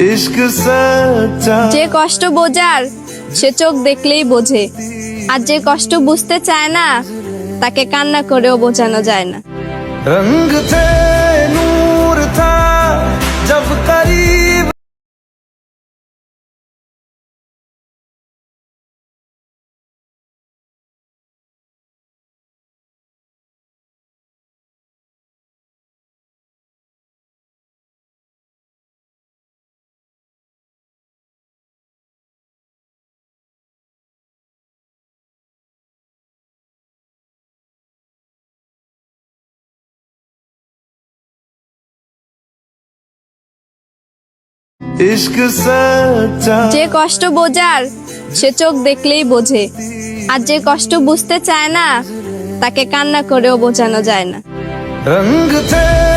इश्क सच्चा যে কষ্ট বোঝার সে চোখ দেখলেই বোঝে, আর যে কষ্ট বুঝতে চায় না তাকে কান্না করেও বোঝানো যায় না। रंग थे नूर था जब करीब इश्क सच्चा যে কষ্ট বোঝার সে চোখ দেখলেই বোঝে, আর যে কষ্ট বুঝতে চায় না তাকে কান্না করেও বোঝানো যায় না। रंग थे